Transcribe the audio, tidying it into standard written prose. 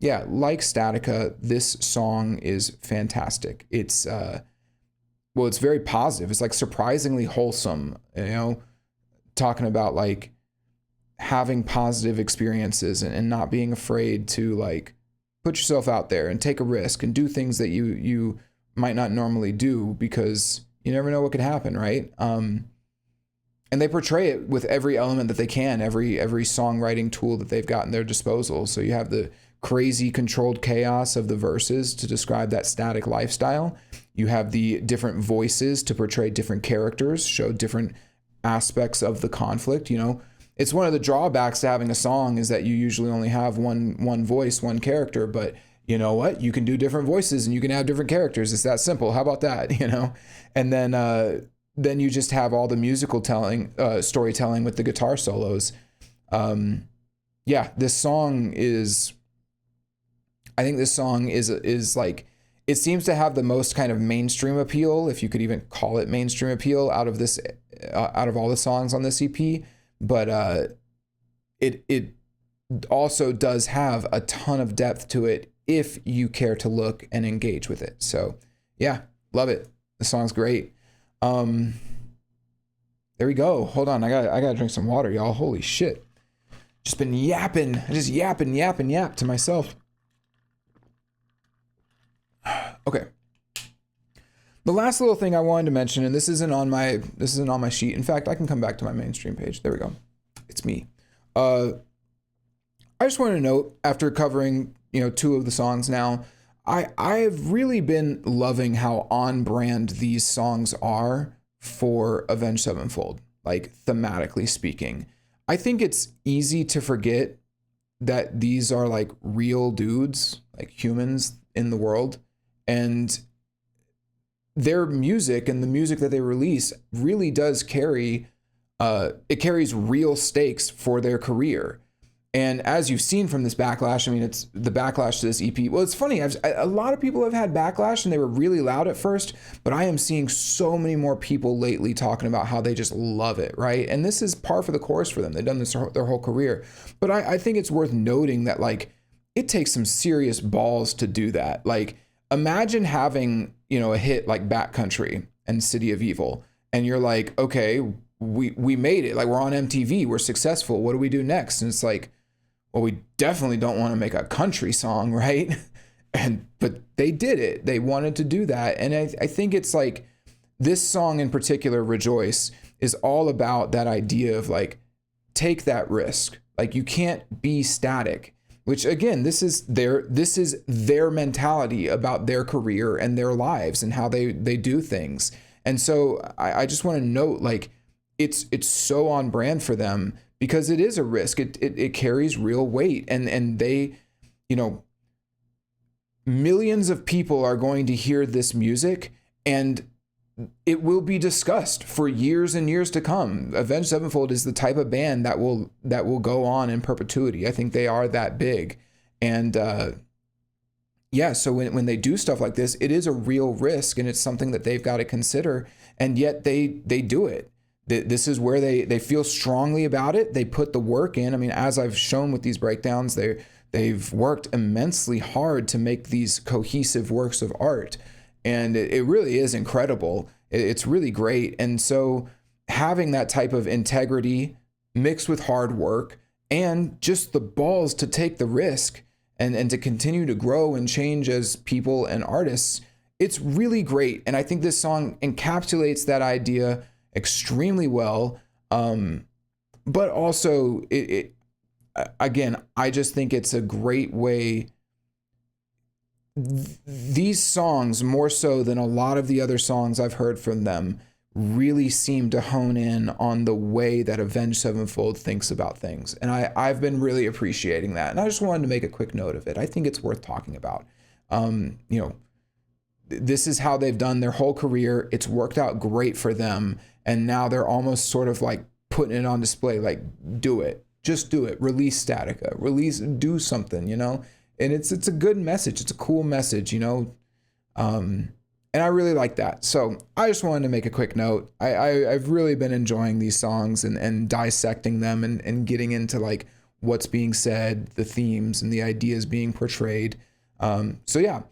yeah, like Statica, this song is fantastic. It's well, it's very positive. It's like surprisingly wholesome, you know, talking about like having positive experiences and not being afraid to like put yourself out there and take a risk and do things that you might not normally do because you never know what could happen, right? And they portray it with every element that they can, every songwriting tool that they've got in their disposal. So you have the crazy controlled chaos of the verses to describe that static lifestyle. You have the different voices to portray different characters, show different aspects of the conflict. You know, it's one of the drawbacks to having a song is that you usually only have one voice, one character, but you know what? You can do different voices and you can have different characters. It's that simple. How about that? You know? And then you just have all the musical storytelling with the guitar solos. Yeah, this song is, I think this song is like, it seems to have the most kind of mainstream appeal, if you could even call it mainstream appeal, out of this, out of all the songs on this EP. But it also does have a ton of depth to it if you care to look and engage with it. So yeah, love it. The song's great. There we go. Hold on, I gotta drink some water, y'all. Holy shit. Just been yapping. I just yap to myself. Okay. The last little thing I wanted to mention, and this isn't on my sheet. In fact, I can come back to my mainstream page. There we go. It's me. I just wanted to note, after covering, you know, 2 of the songs now, I've really been loving how on brand these songs are for Avenged Sevenfold, like thematically speaking. I think it's easy to forget that these are like real dudes, like humans in the world, and their music and the music that they release really does carry, it carries real stakes for their career. And as you've seen from this backlash, I mean, it's the backlash to this EP. Well, it's funny. A lot of people have had backlash and they were really loud at first, but I am seeing so many more people lately talking about how they just love it, right? And this is par for the course for them. They've done this their whole career. But I think it's worth noting that, like, it takes some serious balls to do that. Like, imagine having, you know, a hit like Backcountry and City of Evil, and you're like, okay, we made it. Like, we're on MTV. We're successful. What do we do next? And it's like, well, we definitely don't want to make a country song, right? But they did it. They wanted to do that. And I think it's like this song in particular, Rejoice, is all about that idea of like, take that risk. Like, you can't be static, which again, this is their mentality about their career and their lives and how they do things. And so I just want to note, like, it's so on brand for them, because it is a risk. It carries real weight, and they, you know, millions of people are going to hear this music, and it will be discussed for years and years to come. Avenged Sevenfold is the type of band that will go on in perpetuity. I think they are that big, and yeah. So when they do stuff like this, it is a real risk, and it's something that they've got to consider, and yet they do it. This is where they feel strongly about it. They put the work in. I mean, as I've shown with these breakdowns, they've worked immensely hard to make these cohesive works of art. And it really is incredible. It's really great. And so having that type of integrity mixed with hard work and just the balls to take the risk and to continue to grow and change as people and artists, it's really great. And I think this song encapsulates that idea extremely well, but also again, I just think it's a great way. These songs, more so than a lot of the other songs I've heard from them, really seem to hone in on the way that Avenged Sevenfold thinks about things, and I've been really appreciating that. And I just wanted to make a quick note of it. I think it's worth talking about. You know, this is how they've done their whole career. It's worked out great for them. And now they're almost sort of like putting it on display, like, do it, just do it, release Statica, do something, you know? And it's a good message. It's a cool message, you know? And I really like that. So I just wanted to make a quick note. I've really been enjoying these songs and dissecting them and getting into like what's being said, the themes and the ideas being portrayed. So yeah,